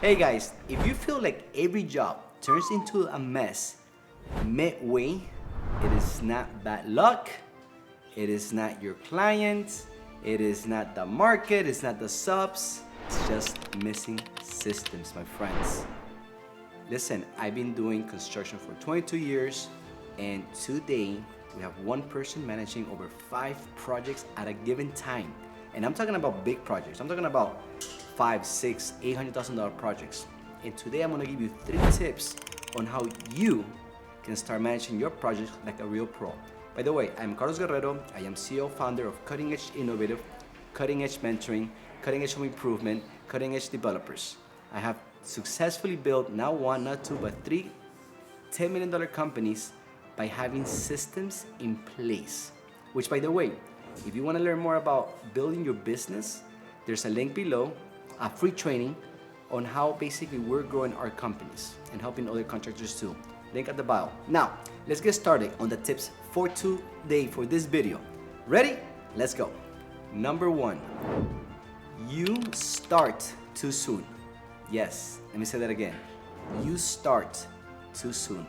Hey guys, if you feel like every job turns into a mess midway, it is not bad luck, it is not your client, it is not the market, it's not the subs, it's just missing systems, my friends. Listen, I've been doing construction for 22 years, and today we have one person managing over 5 projects at a given time. And I'm talking about big projects. I'm talking about five, six, $800,000 projects. And today I'm gonna give you 3 tips on how you can start managing your projects like a real pro. By the way, I'm Carlos Guerrero. I am CEO, founder of Cutting Edge Innovative, Cutting Edge Mentoring, Cutting Edge Home Improvement, Cutting Edge Developers. I have successfully built not one, not two, but 3 $10 million companies by having systems in place. Which, by the way, if you want to learn more about building your business, there's a link below, a free training on how basically we're growing our companies and helping other contractors too. Link at the bio. Now, let's get started on the tips for today for this video. Ready? Let's go. Number 1, you start too soon. Yes, let me say that again. You start too soon.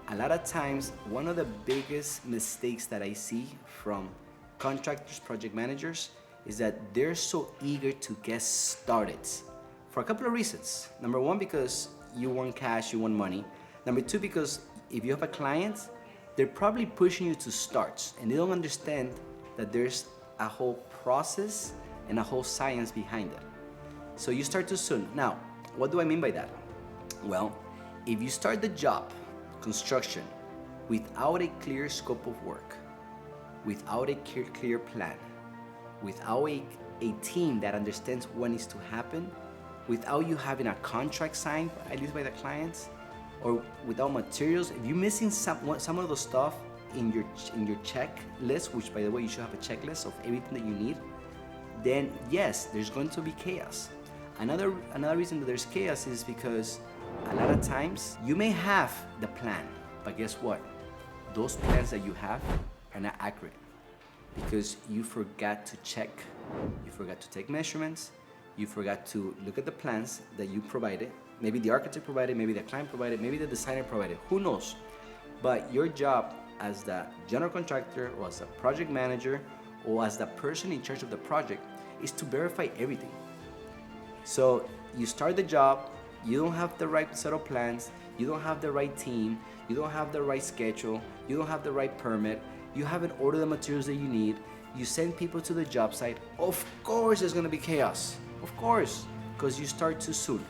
A lot of times, one of the biggest mistakes that I see from contractors, project managers, is that they're so eager to get started for a couple of reasons. Number 1, because you want cash, you want money. Number 2, because if you have a client, they're probably pushing you to start, and they don't understand that there's a whole process and a whole science behind it. So you start too soon. Now, what do I mean by that? Well, if you start the job, construction, without a clear scope of work, without a clear plan, without a team that understands what needs to happen, without you having a contract signed, at least by the clients, or without materials, if you're missing some of the stuff in your checklist, which by the way, you should have a checklist of everything that you need, then yes, there's going to be chaos. Another reason that there's chaos is because a lot of times you may have the plan, but guess what? Those plans that you have are not accurate because you forgot to check, you forgot to take measurements, you forgot to look at the plans that you provided. Maybe the architect provided, maybe the client provided, maybe the designer provided, who knows? But your job as the general contractor or as a project manager or as the person in charge of the project is to verify everything. So you start the job, you don't have the right set of plans, you don't have the right team, you don't have the right schedule, you don't have the right permit, you haven't ordered the materials that you need, you send people to the job site, of course there's gonna be chaos. Of course, because you start too soon,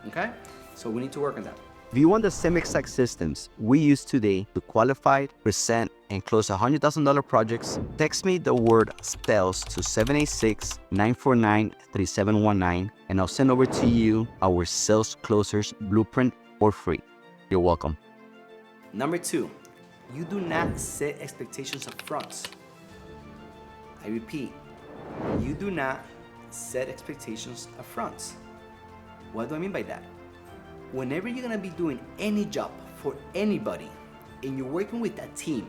okay? So we need to work on that. If you want the same exact systems we use today to qualify, present, and close $100,000 projects, text me the word sales to 786-949-3719, and I'll send over to you our sales closers blueprint for free. You're welcome. Number 2, you do not set expectations up front. I repeat, you do not set expectations up front. What do I mean by that? Whenever you're gonna be doing any job for anybody and you're working with a team,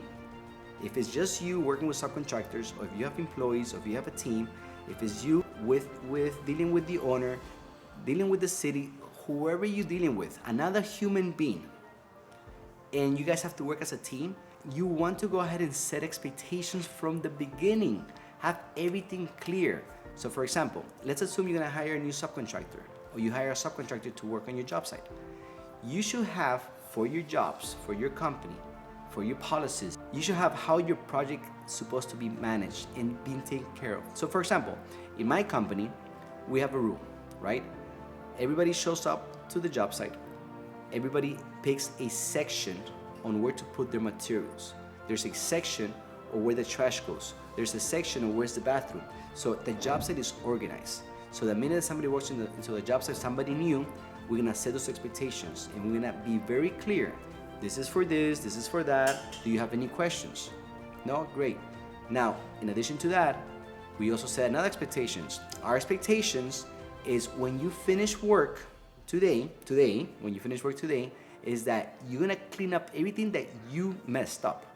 if it's just you working with subcontractors, or if you have employees, or if you have a team, if it's you with dealing with the owner, dealing with the city, whoever you're dealing with, another human being, and you guys have to work as a team, you want to go ahead and set expectations from the beginning. Have everything clear. So for example, let's assume you're gonna hire a new subcontractor, or you hire a subcontractor to work on your job site. You should have, for your jobs, for your company, for your policies, you should have how your project is supposed to be managed and being taken care of. So for example, in my company, we have a rule, right? Everybody shows up to the job site. Everybody picks a section on where to put their materials. There's a section of where the trash goes. There's a section of where's the bathroom. So the job site is organized. So the minute somebody walks into the job site, somebody new, we're gonna set those expectations and we're gonna be very clear. This is for this is for that. Do you have any questions? No? Great. Now, in addition to that, we also set another expectations. Our expectations is when you finish work today, is that you're gonna clean up everything that you messed up.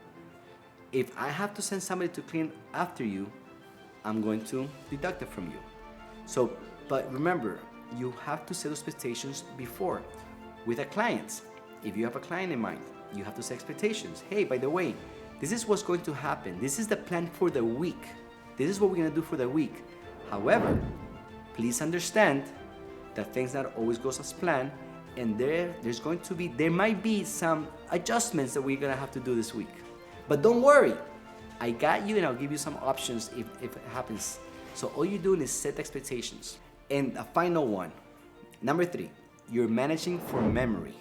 If I have to send somebody to clean after you, I'm going to deduct it from you. So, but remember, you have to set expectations before. With a client, if you have a client in mind, you have to set expectations. Hey, by the way, this is what's going to happen. This is the plan for the week. This is what we're gonna do for the week. However, please understand that things not always goes as planned, and there might be some adjustments that we're gonna have to do this week. But don't worry, I got you, and I'll give you some options if it happens. So all you're doing is set expectations. And a final one, number 3, you're managing for memory,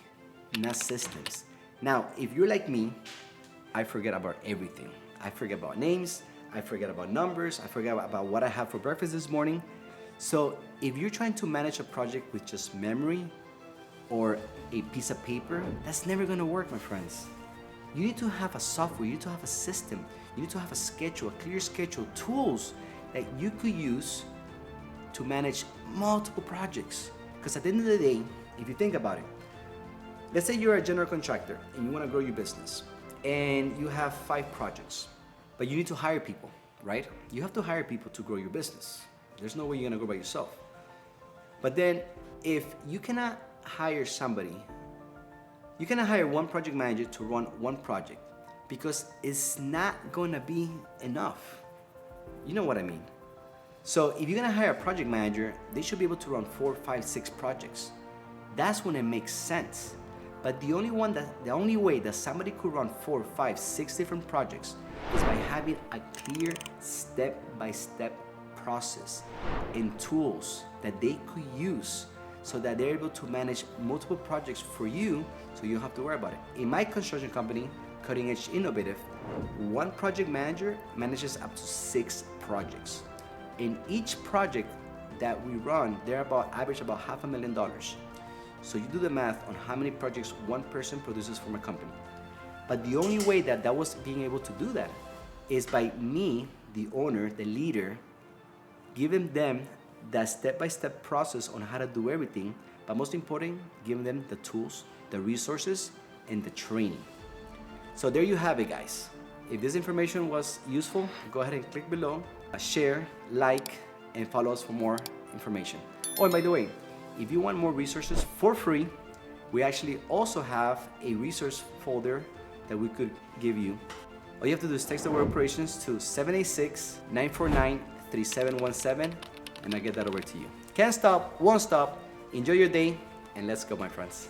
not systems. Now, if you're like me, I forget about everything. I forget about names, I forget about numbers, I forget about what I have for breakfast this morning. So if you're trying to manage a project with just memory or a piece of paper, that's never gonna work, my friends. You need to have a software, you need to have a system, you need to have a schedule, a clear schedule, tools that you could use to manage multiple projects. Because at the end of the day, if you think about it, let's say you're a general contractor and you wanna grow your business and you have 5 projects, but you need to hire people, right? You have to hire people to grow your business. There's no way you're gonna go by yourself. But then if you cannot hire somebody, you cannot hire one project manager to run one project because it's not gonna be enough. You know what I mean? So if you're gonna hire a project manager, they should be able to run 4, 5, 6 projects. That's when it makes sense. But the only way that somebody could run 4, 5, 6 different projects is by having a clear step-by-step process and tools that they could use so that they're able to manage multiple projects for you so you don't have to worry about it. In my construction company, Cutting Edge Innovative, one project manager manages up to 6 projects. In each project that we run, they're average about $500,000. So you do the math on how many projects one person produces from a company. But the only way that was being able to do that is by me, the owner, the leader, giving them that step-by-step process on how to do everything, but most important, giving them the tools, the resources, and the training. So there you have it, guys. If this information was useful, go ahead and click below, share, like, and follow us for more information. Oh, and by the way, if you want more resources for free, we actually also have a resource folder that we could give you. All you have to do is text the word operations to 786-949-3717, and I'll get that over to you. Can't stop, won't stop. Enjoy your day, and let's go, my friends.